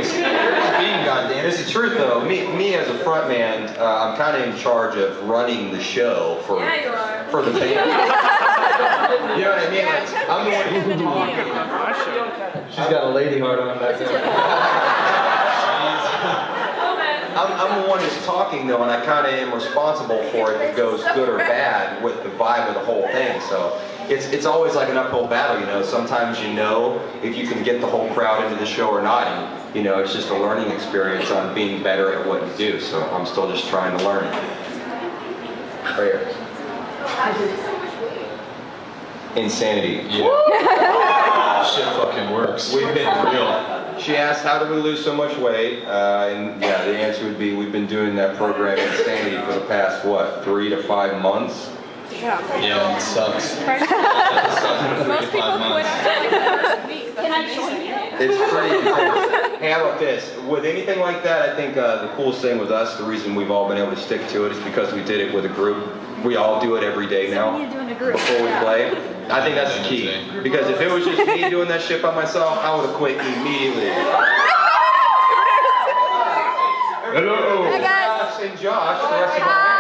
Thanks. Being goddamn. It's the truth though. Me as a front man, I'm kind of in charge of running the show for the band. You know what I mean? Like, I'm the one who's talking. She's got a lady heart on back there. I'm the one who's talking though, and I kind of am responsible for if it goes good or bad with the vibe of the whole thing. So it's always like an uphill battle, you know. Sometimes you know if you can get the whole crowd into the show or not, and you know it's just a learning experience on being better at what you do. So I'm still just trying to learn. Right here. Insanity. Yeah. Shit fucking works. We've been real. She asked, how do we lose so much weight? And yeah, the answer would be we've been doing that program Insanity for the past, what, 3 to 5 months? Yeah, it sucks. Most people quit after like the first week. Can I join you? It's pretty intense. Hey, how about this? With anything like that, I think the coolest thing with us, the reason we've all been able to stick to it is because we did it with a group. We all do it every day now before we play. I think that's the key. Because if it was just me doing that shit by myself, I would have quit immediately. Hello. Hi guys. Josh and Josh, the rest of my band.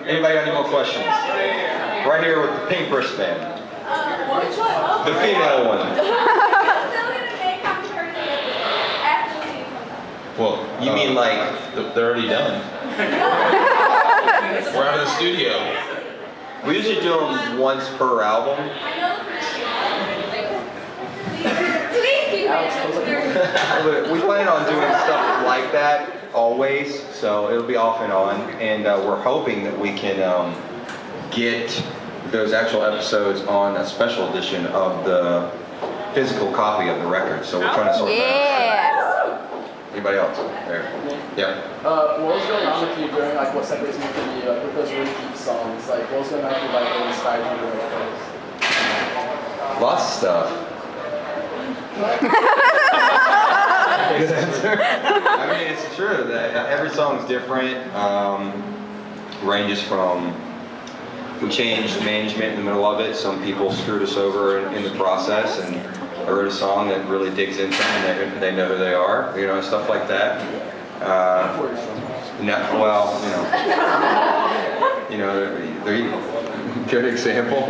Anybody got any more questions? Right here with the pink wristband. The female one. Well, You mean like they're already done. We're out of the studio. we usually do them once per album. We plan on doing stuff like that always, so it'll be off and on, and we're hoping that we can get those actual episodes on a special edition of the physical copy of the record. So we're trying to sort that out. Anybody else? There. Yeah. What was going on with you during like what separates you from the with those really deep songs? Like what was going on with you like that inspired you to write those? Lots of stuff. Good answer. I mean, it's true that every song's different. Ranges from, we changed management in the middle of it. Some people screwed us over in the process, and I wrote a song that really digs into them, and they know who they are, you know, stuff like that. No, well, you know, they're good example.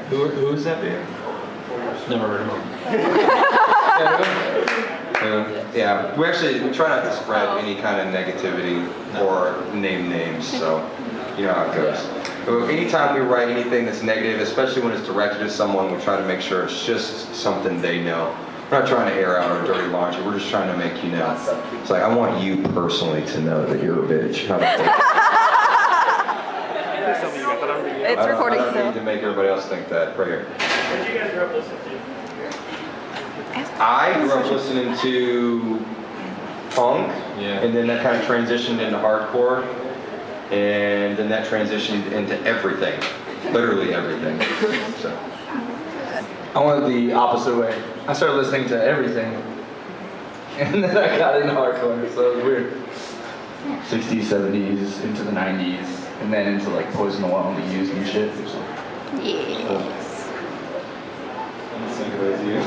Who is that band? Never heard of him. Yeah, we try not to spread any kind of negativity or name names, so you know how it goes. But anytime we write anything that's negative, especially when it's directed at someone, we try to make sure it's just something they know. We're not trying to air out our dirty laundry, we're just trying to make you know. It's like, I want you personally to know that you're a bitch. How about that? It's recording I don't still. need to make everybody else think that. Right here. What did you guys grow up listening to? I grew up listening to punk, and then that kind of transitioned into hardcore, and then that transitioned into everything, literally everything. So. I went the opposite way. I started listening to everything, and then I got into hardcore, so it was weird. 60s, 70s, into the 90s, and then into like Poison the Well and the Used and shit. So.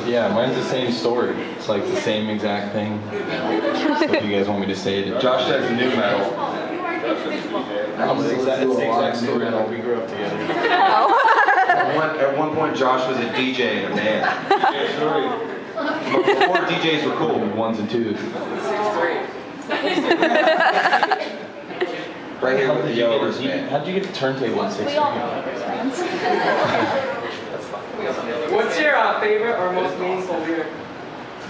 Yeah, mine's the same story. It's like the same exact thing. So if you guys want me to say it. Josh does new metal. It's the exact story. Like we grew up together. At one point, Josh was a DJ in a band. But before DJs were cool. Ones and twos. Right here with the yellow wristband. How'd you get the turntable in 6th grade? What's your favorite or most meaningful lyric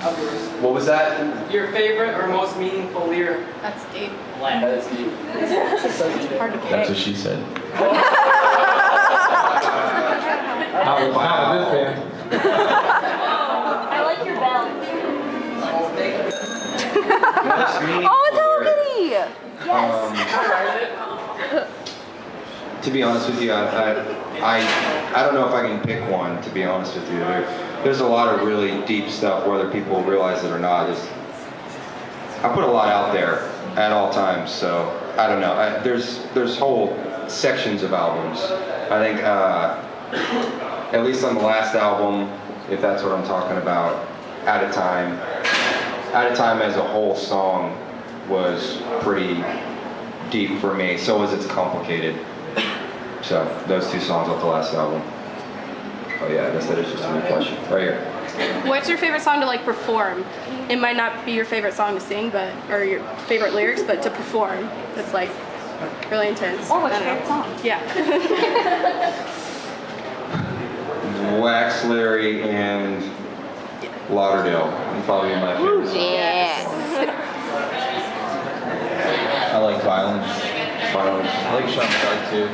of yours? What was that? Your favorite or most meaningful lyric? That's deep. That is deep. Hard to pick. That's what she said. How with this band? I like your bell. Oh, it's Hello Kitty! Yes. To be honest with you, I don't know if I can pick one, to be honest with you. There's a lot of really deep stuff, whether people realize it or not. I put a lot out there at all times, so I don't know. There's whole sections of albums I think, at least on the last album, if that's what I'm talking about, Out of Time as a whole song was pretty deep for me. So was It's Complicated. So those two songs off the last album. Oh yeah, I guess that is just a new question. Right here. What's your favorite song to like perform? It might not be your favorite song to sing, but or your favorite lyrics, but to perform, that's like really intense. Or what's your favorite song? Yeah. Wax Larry and Lauderdale would probably be my favorite song. Yeah. I like Violence. Violence. I like Shot in the Dark too.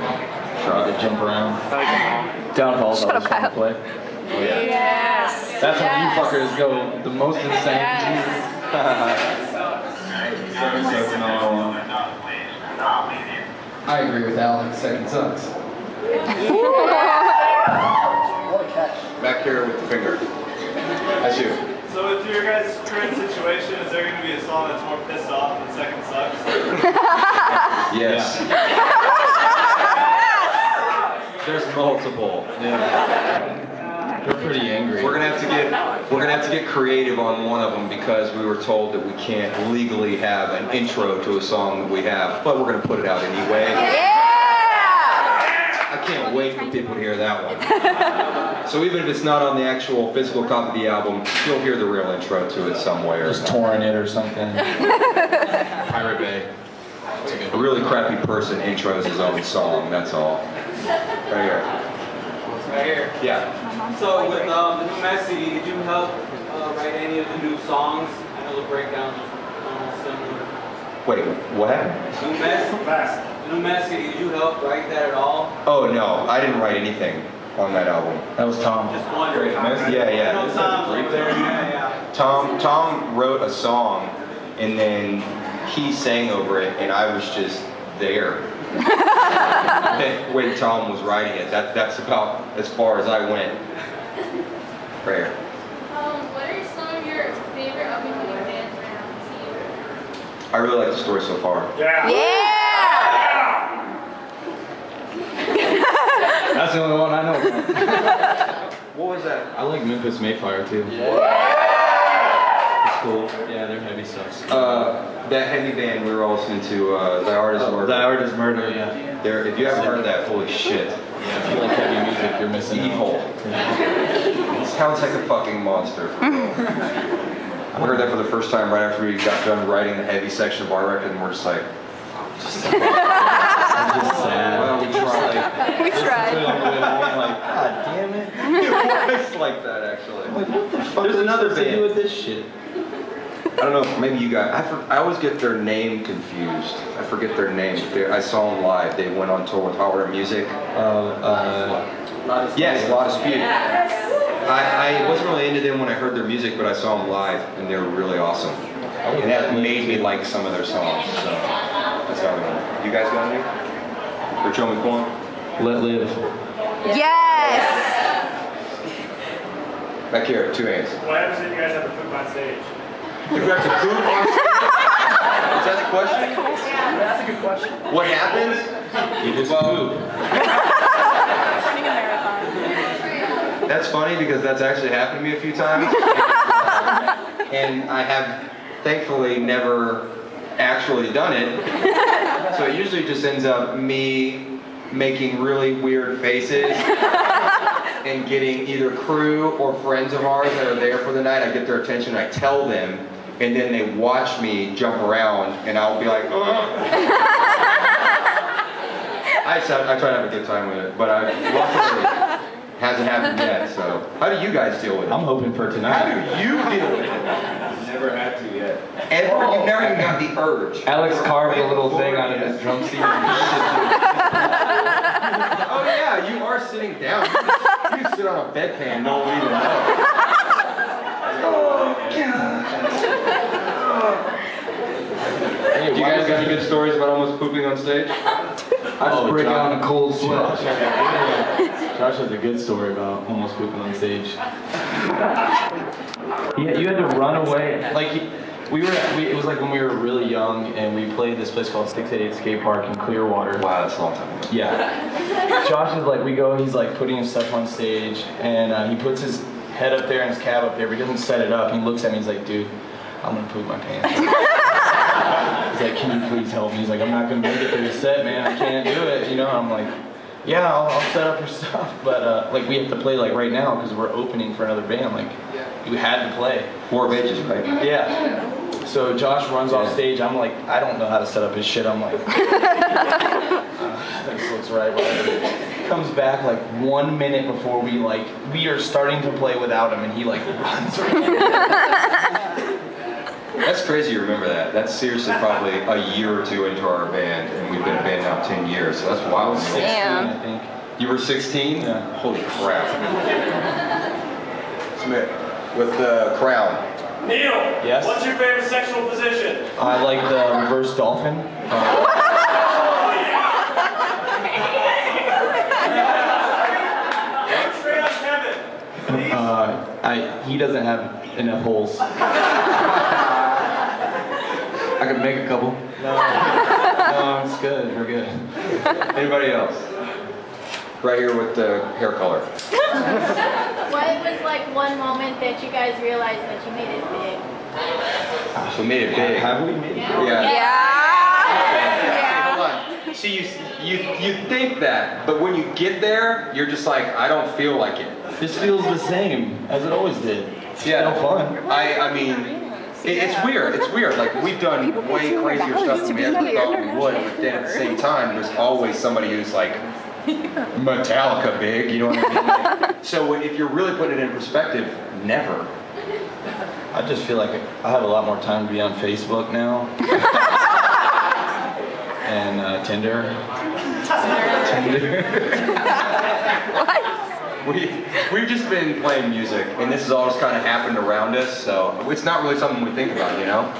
Shot. To jump around. Downfall's always fun to play. Oh yeah. Yes. That's when you fuckers go the most insane. Yes. I agree with Alex. Second sucks. What a catch. Back here with the finger. That's you. So with your guys' current situation, is there going to be a song that's more pissed off than Second Sucks? Yes. There's multiple. Yeah. We're pretty angry. We're gonna have to get creative on one of them because we were told that we can't legally have an intro to a song that we have, but we're gonna put it out anyway. I can't wait for people to hear that one. So even if it's not on the actual physical copy of the album, you'll hear the real intro to it somewhere. Just touring it or something. Pirate Bay. A really crappy person intros his own song, that's all. Right here. Right here. Yeah. So with the new Messi, did you help write any of the new songs? I know the breakdowns are almost similar. Wait, what happened? New Messi, did you help write that at all? Oh no, I didn't write anything on that album. That was Tom. Just wondering. Yeah, yeah. I know Tom's right there. Yeah. Tom wrote a song and then he sang over it and I was just there. When Tom was writing it, that's about as far as I went. Right here. What are some of your favorite up-and-coming bands right now? I really like the story so far. Yeah. That's the only one I know. What was that? I like Memphis Mayfire too. It's cool. Yeah, their heavy stuff. That heavy band we were all listening to, The Art Is Murder. The Art Is Murder, yeah. If you haven't heard that, holy shit. Yeah, if you like heavy music, you're missing Evil. It sounds like a fucking monster. I heard that for the first time right after we got done writing the heavy section of our record, and we're just like, I'm just sad. well, we tried. We tried. I'm like, God damn it. It's like that, actually. Like, what the fuck There's another to do band. with this shit? I don't know, maybe you guys, I always get their name confused. I forget their name. I saw them live. They went on tour with Howard Music. Yes, La Dispute. I wasn't really into them when I heard their music, but I saw them live, and they were really awesome. And that made me like some of their songs, so that's how I went. You guys got any? Or Joe McCoy? Let Live. Yes. Back here, two hands. What happens if you guys have to poop on stage? If you have to poop on stage? Is that the question? That's a good question. What happens? You just poop. Running a marathon. That's funny because that's actually happened to me a few times. And I have thankfully never actually done it. So it usually just ends up me making really weird faces and getting either crew or friends of ours that are there for the night. I get their attention, I tell them, and then they watch me jump around and I'll be like, ugh. I try to have a good time with it, but luckily hasn't happened yet, so. How do you guys deal with it? I'm hoping for How tonight. do you deal with it? Never had to yet. Ever? You've never even got the urge. Alex carved a little thing out of his drum set. Oh yeah, you are sitting down. You sit on a bedpan, no one even know. Hey, Do you guys got any good stories about almost pooping on stage? I just break out in a cold sweat. Josh has a good story about almost pooping on stage. Yeah, you had to run away. Like It was like when we were really young, and we played this place called 688 Skate Park in Clearwater. Wow, that's a long time ago. Yeah. Josh is like, he's like putting his stuff on stage, and he puts his head up there and his cab up there, but he doesn't set it up. He looks at me, he's like, dude, I'm gonna poop my pants. He's like, can you please help me? He's like, I'm not gonna make it through the set, man. I can't do it. You know, I'm like, yeah, I'll set up your stuff, but like we have to play like right now because we're opening for another band. Like we had to play. War of Ages, right? Yeah. So Josh runs off stage. I'm like, I don't know how to set up his shit. I'm like, this looks right. Whatever. Comes back like 1 minute before we are starting to play without him, and he like runs. That's crazy you remember that. That's seriously probably a year or two into our band, and we've been a band now 10 years, so that's wild. 16, Damn. I think. You were 16? Yeah. Holy crap. Smith, with the crown. Neil, Yes? what's your favorite sexual position? I like the reverse dolphin. Straight up Kevin. He doesn't have enough holes. I could make a couple. No, it's good. We're good. Anybody else? Right here with the hair color. What was like one moment that you guys realized that you made it big? We made it big. Have we made it? Yeah. Hold on. See, you think that, but when you get there, you're just like, I don't feel like it. This feels the same as it always did. It's still fun. I mean, it's weird. It's weird. Like, we've done way crazier stuff than we ever thought we would, but then at the same time, there's always somebody who's like, Metallica big, you know what I mean? Like, so if you're really putting it in perspective, never. I just feel like I have a lot more time to be on Facebook now. And Tinder. We've just been playing music, and this has all just kind of happened around us, so it's not really something we think about, you know?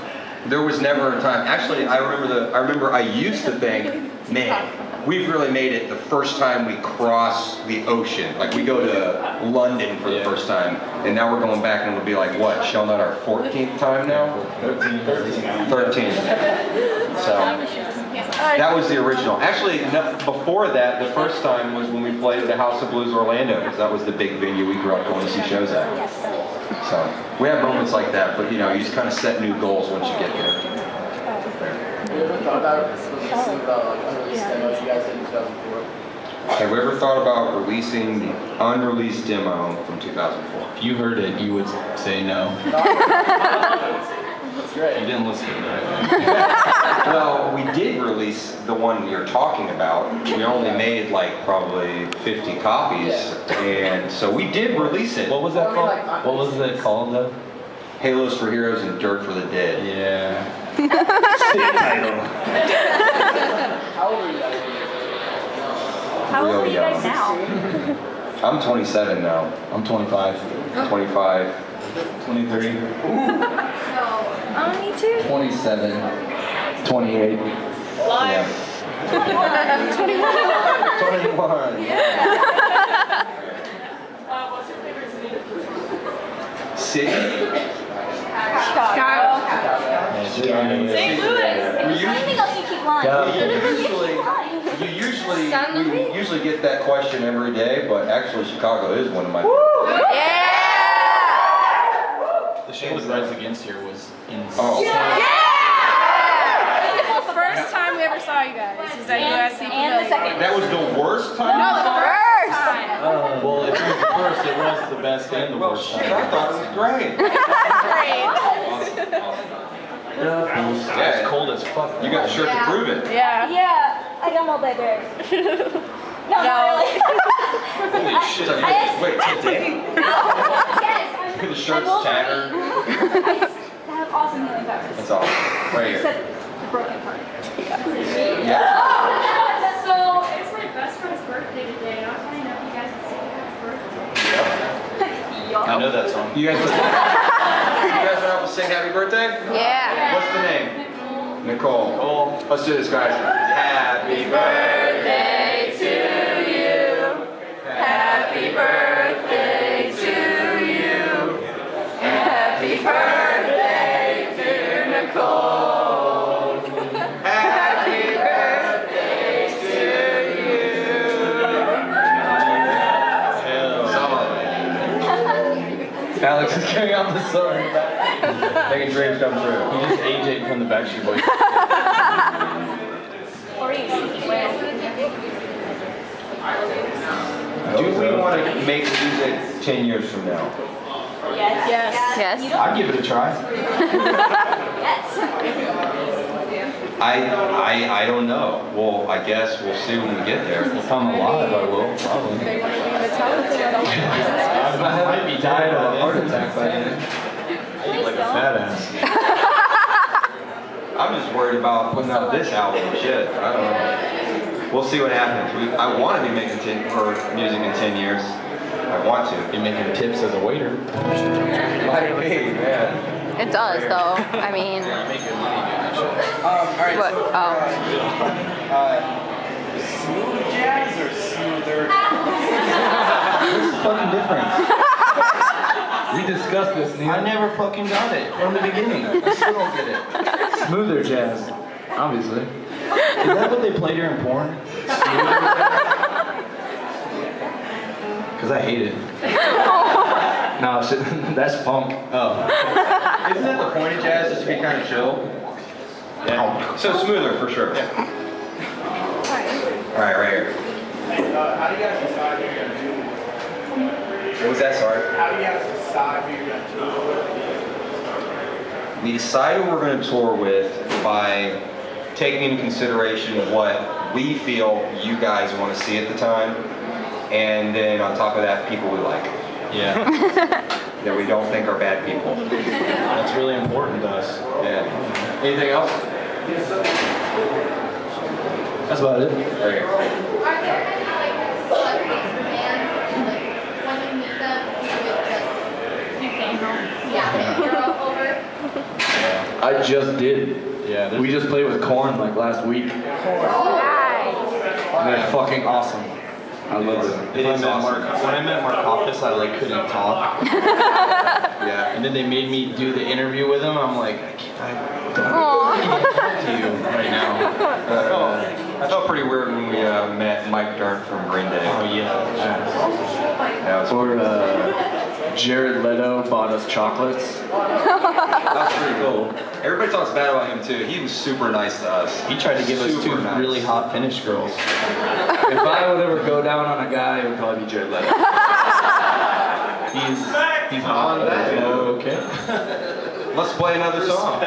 There was never a time, actually, I remember I used to think, man, we've really made it the first time we cross the ocean. Like, we go to London for the first time, and now we're going back, and it'll be like, what, Sheldon, our 14th time now? 13. So, that was the original. Actually, before that, the first time was when we played at the House of Blues Orlando, because that was the big venue we grew up going to see shows at. So, we have moments like that, but you know, you just kind of set new goals once you get there. Have you ever thought about releasing the unreleased demos you guys did in 2004? Have we ever thought about releasing the unreleased demo from 2004? If you heard it, you would say no. It's great. You didn't listen to it, right? Well, we did release the one you're talking about. We only made like probably 50 copies, and so we did release it. What was that called? What was it called though? Halos for Heroes and Dirt for the Dead. Yeah. How old are you guys? How old are you guys Real now? I'm 27 now. I'm 25. 25. 23. Oh, me too. 27. 28. Yeah. 21. 21. What's your favorite city? City? Chicago. St. Louis. Anything else you keep lying? We usually get that question every day, but actually Chicago is one of my Yeah! The show with Rise Against here was insane. Oh. The first time we ever saw you guys was at USC. And the second. That was the worst time? No, the first time. Well, if it was the first, it was the best and the Well, worst shit, time. I thought it was great. Yeah, it's cold as fuck. You got the shirt to prove it. Yeah. Yeah, I got all that there. No, not really. Holy shit. Wait, today? Yes, The shirt's tattered. I have awesome healing powers. That's all. Right here. Except the broken part. Yeah. So it's my best friend's birthday today. I was wondering if you guys would sing happy birthday. I know that song. You guys want to help us sing happy birthday? Yeah. What's the name? Nicole. Let's do this, guys. Happy birthday to you. Happy birthday to you. Happy birthday, dear Alex is carrying out the song in the back. Making dreams come true. He just AJ'd from the Backstreet Boys. Do we want to make music 10 years from now? Yes. Yes. I'd give it a try. I don't know. Well, I guess we'll see when we get there. If I'm alive, I will, probably. They want to be the talented. I might be died of a heart attack by then. I eat like a fat ass. I'm just worried about putting out this album. Shit, I don't know. We'll see what happens. I want to be making music in 10 years. I want to. Be making tips as a waiter. Might be, man. It does, though. I mean, I make good money doing that shit. Alright, what? so, smooth jazz or smoother? What's the fucking difference? We discussed this, Neil. I never fucking got it from the beginning. I still don't get it. Smoother jazz, obviously. Is that what they play during porn? Because I hate it. No, shit, that's funk. Oh. Isn't that the point of jazz, is to be kind of chill? Yeah. So smoother, for sure. Yeah. All right, right here. Hey, how do you guys decide who you're going to do? What was that, sorry? How do you guys decide who you're going to tour with? We decide who we're going to tour with by taking into consideration what we feel you guys want to see at the time, and then on top of that, people we like. Yeah. That we don't think are bad people. That's really important to us. Yeah. Anything else? That's about it. Right here. Are there any like celebrities or bands like when you meet them you would just hero over? I just did. Yeah. We just played with Korn like last week. They're fucking awesome. I love them. It is awesome. When I met Markopoulos, I like couldn't talk. Yeah. And then they made me do the interview with him. I'm like, I can't talk to you right now. I felt pretty weird when we met Mike Dirnt from Green Day. Oh yeah. That was Or Jared Leto bought us chocolates. That was pretty cool. Everybody talks bad about him too. He was super nice to us. He tried to give us two nice. really hot Finnish girls. If I would ever go down on a guy, it would probably be Jared Leto. He's hot. On that. Okay. Let's play another song.